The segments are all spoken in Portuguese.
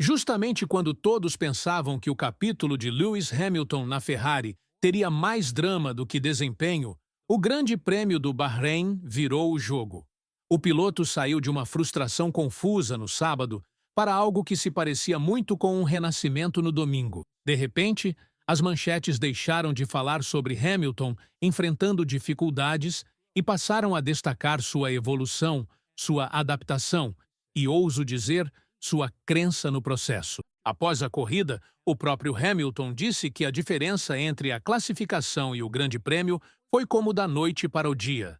Justamente quando todos pensavam que o capítulo de Lewis Hamilton na Ferrari teria mais drama do que desempenho, o Grande Prêmio do Bahrein virou o jogo. O piloto saiu de uma frustração confusa no sábado para algo que se parecia muito com um renascimento no domingo. De repente, as manchetes deixaram de falar sobre Hamilton enfrentando dificuldades e passaram a destacar sua evolução, sua adaptação e, ouso dizer, sua crença no processo. Após a corrida, o próprio Hamilton disse que a diferença entre a classificação e o Grande Prêmio foi como da noite para o dia.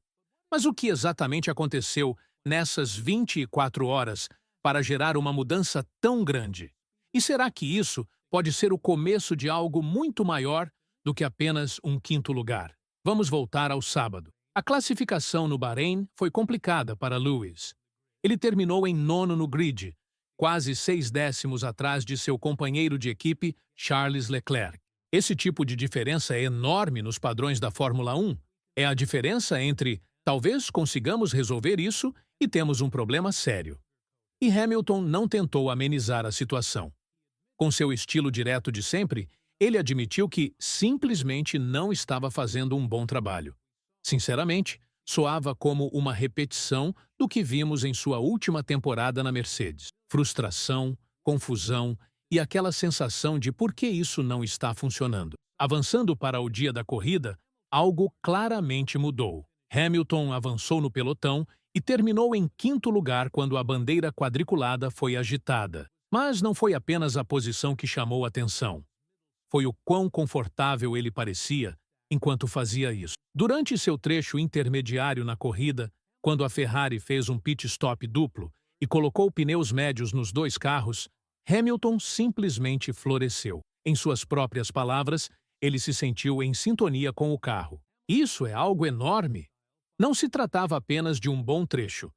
Mas o que exatamente aconteceu nessas 24 horas para gerar uma mudança tão grande? E será que isso pode ser o começo de algo muito maior do que apenas um quinto lugar? Vamos voltar ao sábado. A classificação no Bahrein foi complicada para Lewis. Ele terminou em nono no grid, quase 6 décimos atrás de seu companheiro de equipe, Charles Leclerc. Esse tipo de diferença é enorme nos padrões da Fórmula 1. É a diferença entre talvez consigamos resolver isso e temos um problema sério. E Hamilton não tentou amenizar a situação. Com seu estilo direto de sempre, ele admitiu que simplesmente não estava fazendo um bom trabalho. Sinceramente, soava como uma repetição do que vimos em sua última temporada na Mercedes. Frustração, confusão e aquela sensação de por que isso não está funcionando. Avançando para o dia da corrida, algo claramente mudou. Hamilton avançou no pelotão e terminou em quinto lugar quando a bandeira quadriculada foi agitada. Mas não foi apenas a posição que chamou atenção. Foi o quão confortável ele parecia enquanto fazia isso. Durante seu trecho intermediário na corrida, quando a Ferrari fez um pit stop duplo e colocou pneus médios nos dois carros, Hamilton simplesmente floresceu. Em suas próprias palavras, ele se sentiu em sintonia com o carro. Isso é algo enorme. Não se tratava apenas de um bom trecho.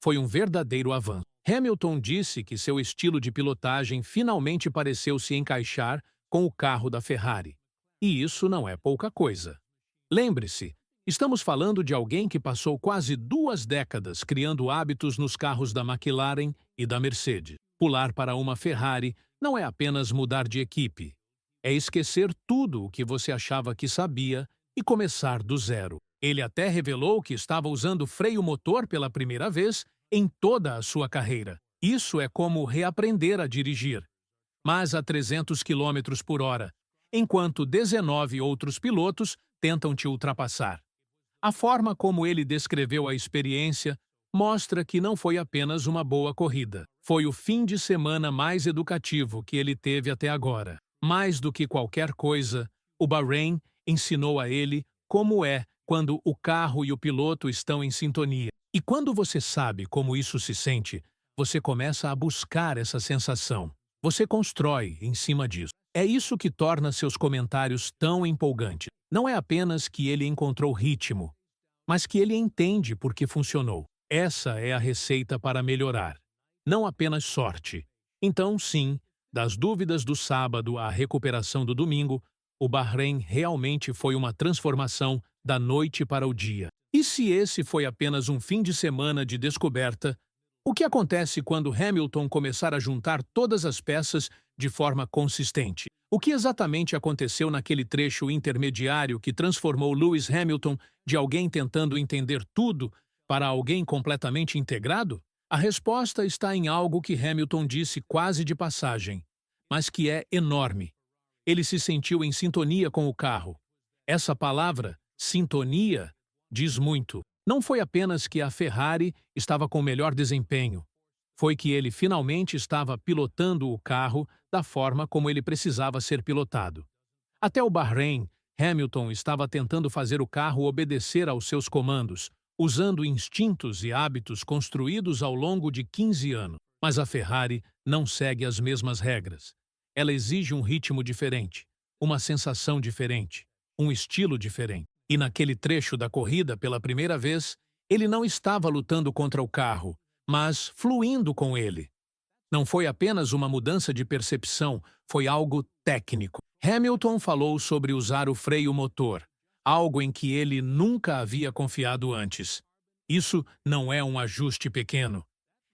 Foi um verdadeiro avanço. Hamilton disse que seu estilo de pilotagem finalmente pareceu se encaixar com o carro da Ferrari. E isso não é pouca coisa. Lembre-se, estamos falando de alguém que passou quase 2 décadas criando hábitos nos carros da McLaren e da Mercedes. Pular para uma Ferrari não é apenas mudar de equipe. É esquecer tudo o que você achava que sabia e começar do zero. Ele até revelou que estava usando freio motor pela primeira vez em toda a sua carreira. Isso é como reaprender a dirigir, mas a 300 km por hora, enquanto 19 outros pilotos tentam te ultrapassar. A forma como ele descreveu a experiência mostra que não foi apenas uma boa corrida. Foi o fim de semana mais educativo que ele teve até agora. Mais do que qualquer coisa, o Bahrein ensinou a ele como é quando o carro e o piloto estão em sintonia. E quando você sabe como isso se sente, você começa a buscar essa sensação. Você constrói em cima disso. É isso que torna seus comentários tão empolgantes. Não é apenas que ele encontrou ritmo, mas que ele entende por que funcionou. Essa é a receita para melhorar. Não apenas sorte. Então, sim, das dúvidas do sábado à recuperação do domingo, o Bahrein realmente foi uma transformação da noite para o dia. E se esse foi apenas um fim de semana de descoberta, o que acontece quando Hamilton começar a juntar todas as peças de forma consistente? O que exatamente aconteceu naquele trecho intermediário que transformou Lewis Hamilton de alguém tentando entender tudo para alguém completamente integrado? A resposta está em algo que Hamilton disse quase de passagem, mas que é enorme. Ele se sentiu em sintonia com o carro. Essa palavra, sintonia, diz muito. Não foi apenas que a Ferrari estava com melhor desempenho. Foi que ele finalmente estava pilotando o carro da forma como ele precisava ser pilotado. Até o Bahrein, Hamilton estava tentando fazer o carro obedecer aos seus comandos, usando instintos e hábitos construídos ao longo de 15 anos. Mas a Ferrari não segue as mesmas regras. Ela exige um ritmo diferente, uma sensação diferente, um estilo diferente. E naquele trecho da corrida, pela primeira vez, ele não estava lutando contra o carro, mas fluindo com ele. Não foi apenas uma mudança de percepção, foi algo técnico. Hamilton falou sobre usar o freio motor, algo em que ele nunca havia confiado antes. Isso não é um ajuste pequeno.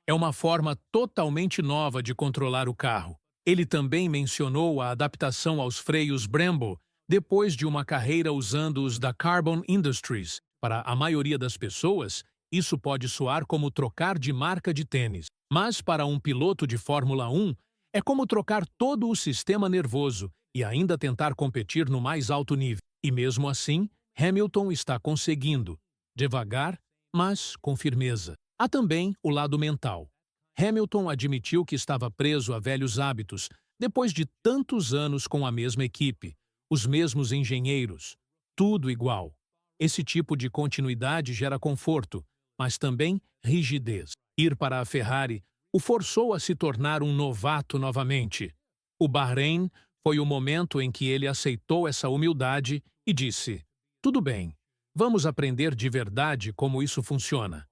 É uma forma totalmente nova de controlar o carro. Ele também mencionou a adaptação aos freios Brembo depois de uma carreira usando os da Carbon Industries. Para a maioria das pessoas, isso pode soar como trocar de marca de tênis. Mas para um piloto de Fórmula 1, é como trocar todo o sistema nervoso e ainda tentar competir no mais alto nível. E mesmo assim, Hamilton está conseguindo. Devagar, mas com firmeza. Há também o lado mental. Hamilton admitiu que estava preso a velhos hábitos depois de tantos anos com a mesma equipe, os mesmos engenheiros, tudo igual. Esse tipo de continuidade gera conforto, mas também rigidez. Ir para a Ferrari o forçou a se tornar um novato novamente. O Bahrein foi o momento em que ele aceitou essa humildade e disse: "Tudo bem, vamos aprender de verdade como isso funciona."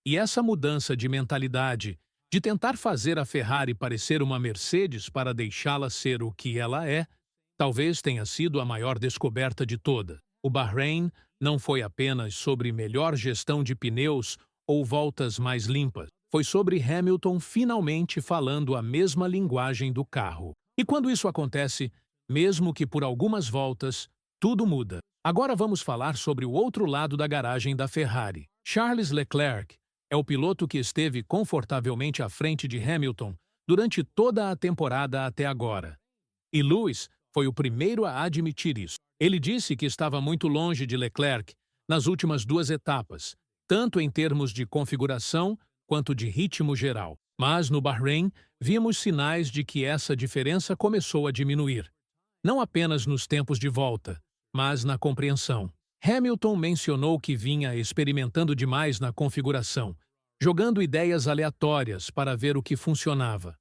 E essa mudança de mentalidade, de tentar fazer a Ferrari parecer uma Mercedes para deixá-la ser o que ela é, talvez tenha sido a maior descoberta de toda. O Bahrein não foi apenas sobre melhor gestão de pneus ou voltas mais limpas. Foi sobre Hamilton finalmente falando a mesma linguagem do carro. E quando isso acontece, mesmo que por algumas voltas, tudo muda. Agora vamos falar sobre o outro lado da garagem da Ferrari. Charles Leclerc é o piloto que esteve confortavelmente à frente de Hamilton durante toda a temporada até agora. E Lewis foi o primeiro a admitir isso. Ele disse que estava muito longe de Leclerc nas últimas duas etapas, tanto em termos de configuração quanto de ritmo geral. Mas no Bahrein, vimos sinais de que essa diferença começou a diminuir. Não apenas nos tempos de volta, mas na compreensão. Hamilton mencionou que vinha experimentando demais na configuração, jogando ideias aleatórias para ver o que funcionava.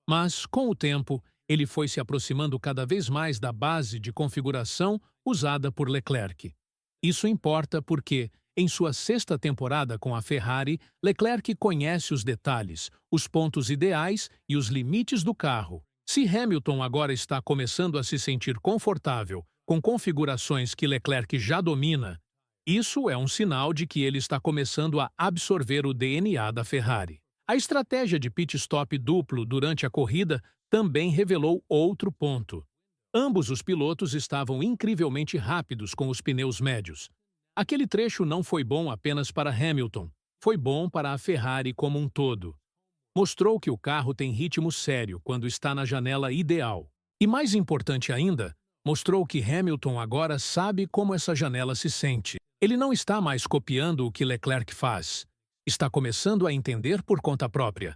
Mas, com o tempo, ele foi se aproximando cada vez mais da base de configuração usada por Leclerc. Isso importa porque, em sua sexta temporada com a Ferrari, Leclerc conhece os detalhes, os pontos ideais e os limites do carro. Se Hamilton agora está começando a se sentir confortável com configurações que Leclerc já domina, isso é um sinal de que ele está começando a absorver o DNA da Ferrari. A estratégia de pit stop duplo durante a corrida também revelou outro ponto. Ambos os pilotos estavam incrivelmente rápidos com os pneus médios. Aquele trecho não foi bom apenas para Hamilton, foi bom para a Ferrari como um todo. Mostrou que o carro tem ritmo sério quando está na janela ideal. E mais importante ainda, mostrou que Hamilton agora sabe como essa janela se sente. Ele não está mais copiando o que Leclerc faz. Está começando a entender por conta própria.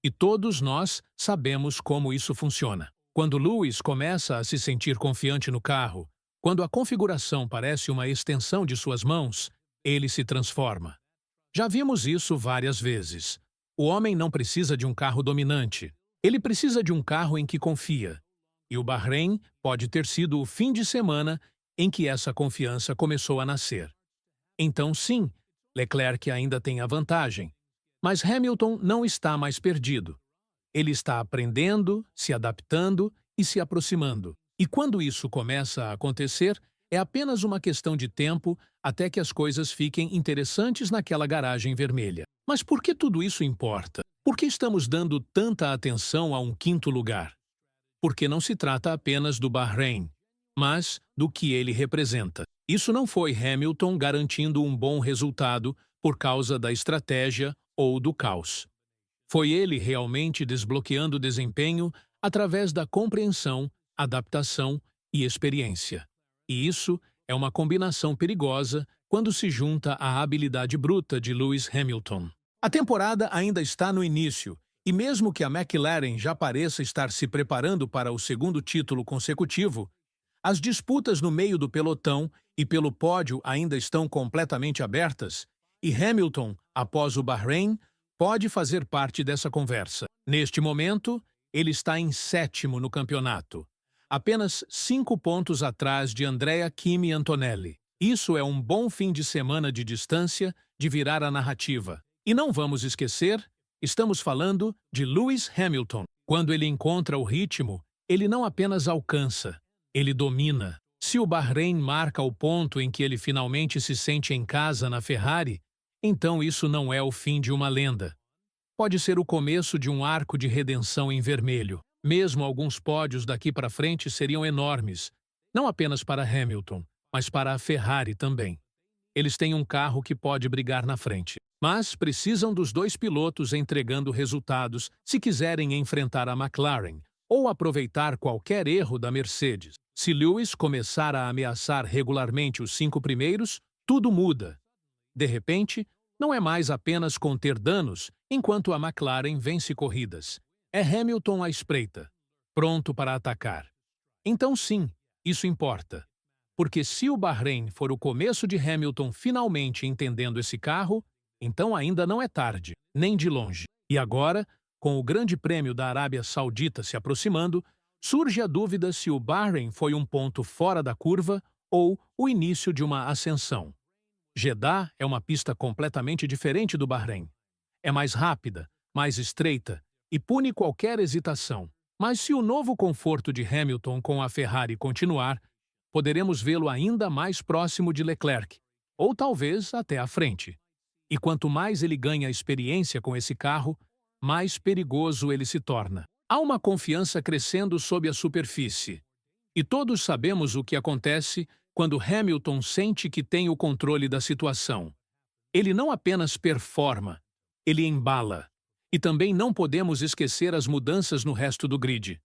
E todos nós sabemos como isso funciona. Quando Lewis começa a se sentir confiante no carro, quando a configuração parece uma extensão de suas mãos, ele se transforma. Já vimos isso várias vezes. O homem não precisa de um carro dominante. Ele precisa de um carro em que confia. E o Bahrein pode ter sido o fim de semana em que essa confiança começou a nascer. Então, sim, Leclerc ainda tem a vantagem. Mas Hamilton não está mais perdido. Ele está aprendendo, se adaptando e se aproximando. E quando isso começa a acontecer, é apenas uma questão de tempo até que as coisas fiquem interessantes naquela garagem vermelha. Mas por que tudo isso importa? Por que estamos dando tanta atenção a um quinto lugar? Porque não se trata apenas do Bahrein, mas do que ele representa. Isso não foi Hamilton garantindo um bom resultado por causa da estratégia ou do caos. Foi ele realmente desbloqueando o desempenho através da compreensão, adaptação e experiência. E isso é uma combinação perigosa quando se junta à habilidade bruta de Lewis Hamilton. A temporada ainda está no início, e mesmo que a McLaren já pareça estar se preparando para o segundo título consecutivo, as disputas no meio do pelotão e pelo pódio ainda estão completamente abertas, e Hamilton, após o Bahrein, pode fazer parte dessa conversa. Neste momento, ele está em sétimo no campeonato, apenas 5 pontos atrás de Andrea Kimi Antonelli. Isso é um bom fim de semana de distância de virar a narrativa. E não vamos esquecer, estamos falando de Lewis Hamilton. Quando ele encontra o ritmo, ele não apenas alcança, ele domina. Se o Bahrein marca o ponto em que ele finalmente se sente em casa na Ferrari, então isso não é o fim de uma lenda. pode ser o começo de um arco de redenção em vermelho. Mesmo alguns pódios daqui para frente seriam enormes, não apenas para Hamilton, mas para a Ferrari também. Eles têm um carro que pode brigar na frente, mas precisam dos dois pilotos entregando resultados se quiserem enfrentar a McLaren ou aproveitar qualquer erro da Mercedes. Se Lewis começar a ameaçar regularmente os 5 primeiros, tudo muda. De repente, não é mais apenas conter danos enquanto a McLaren vence corridas. É Hamilton à espreita, pronto para atacar. Então sim, isso importa. Porque se o Bahrein for o começo de Hamilton finalmente entendendo esse carro, então ainda não é tarde, nem de longe. E agora, com o Grande Prêmio da Arábia Saudita se aproximando, surge a dúvida se o Bahrein foi um ponto fora da curva ou o início de uma ascensão. Jeddah é uma pista completamente diferente do Bahrein. É mais rápida, mais estreita e pune qualquer hesitação. Mas se o novo conforto de Hamilton com a Ferrari continuar, poderemos vê-lo ainda mais próximo de Leclerc, ou talvez até à frente. E quanto mais ele ganha experiência com esse carro, mais perigoso ele se torna. Há uma confiança crescendo sob a superfície. E todos sabemos o que acontece quando Hamilton sente que tem o controle da situação. Ele não apenas performa, ele embala. E também não podemos esquecer as mudanças no resto do grid.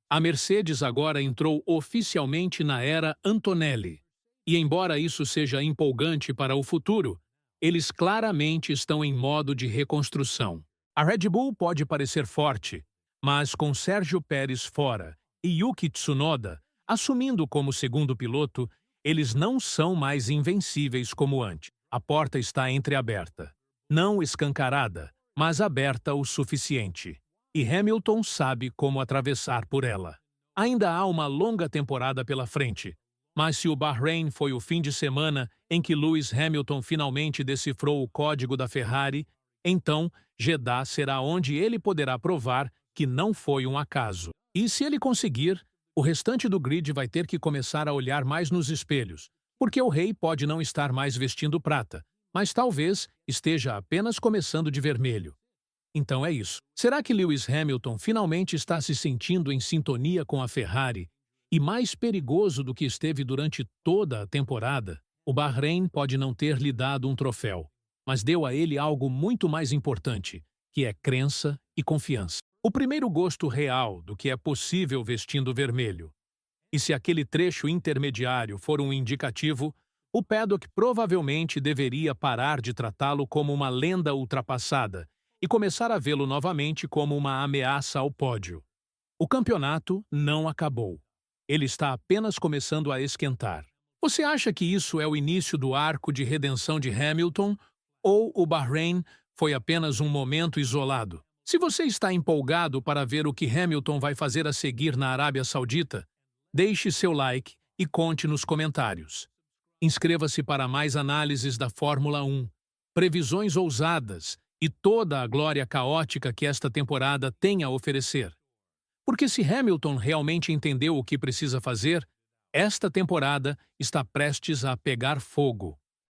A Mercedes agora entrou oficialmente na era Antonelli. E embora isso seja empolgante para o futuro, eles claramente estão em modo de reconstrução. A Red Bull pode parecer forte, mas com Sérgio Pérez fora e Yuki Tsunoda assumindo como segundo piloto, eles não são mais invencíveis como antes. A porta está entreaberta. Não escancarada, mas aberta o suficiente. E Hamilton sabe como atravessar por ela. Ainda há uma longa temporada pela frente, mas se o Bahrein foi o fim de semana em que Lewis Hamilton finalmente decifrou o código da Ferrari, então Jeddah será onde ele poderá provar que não foi um acaso. E se ele conseguir, o restante do grid vai ter que começar a olhar mais nos espelhos, porque o rei pode não estar mais vestindo prata, mas talvez esteja apenas começando de vermelho. Então é isso. Será que Lewis Hamilton finalmente está se sentindo em sintonia com a Ferrari e mais perigoso do que esteve durante toda a temporada? O Bahrein pode não ter lhe dado um troféu, mas deu a ele algo muito mais importante, que é crença e confiança. O primeiro gosto real do que é possível vestindo vermelho. E se aquele trecho intermediário for um indicativo, o paddock provavelmente deveria parar de tratá-lo como uma lenda ultrapassada e começar a vê-lo novamente como uma ameaça ao pódio. O campeonato não acabou. Ele está apenas começando a esquentar. Você acha que isso é o início do arco de redenção de Hamilton ou o Bahrein foi apenas um momento isolado? Se você está empolgado para ver o que Hamilton vai fazer a seguir na Arábia Saudita, deixe seu like e conte nos comentários. Inscreva-se para mais análises da Fórmula 1, previsões ousadas e toda a glória caótica que esta temporada tem a oferecer. Porque se Hamilton realmente entendeu o que precisa fazer, esta temporada está prestes a pegar fogo.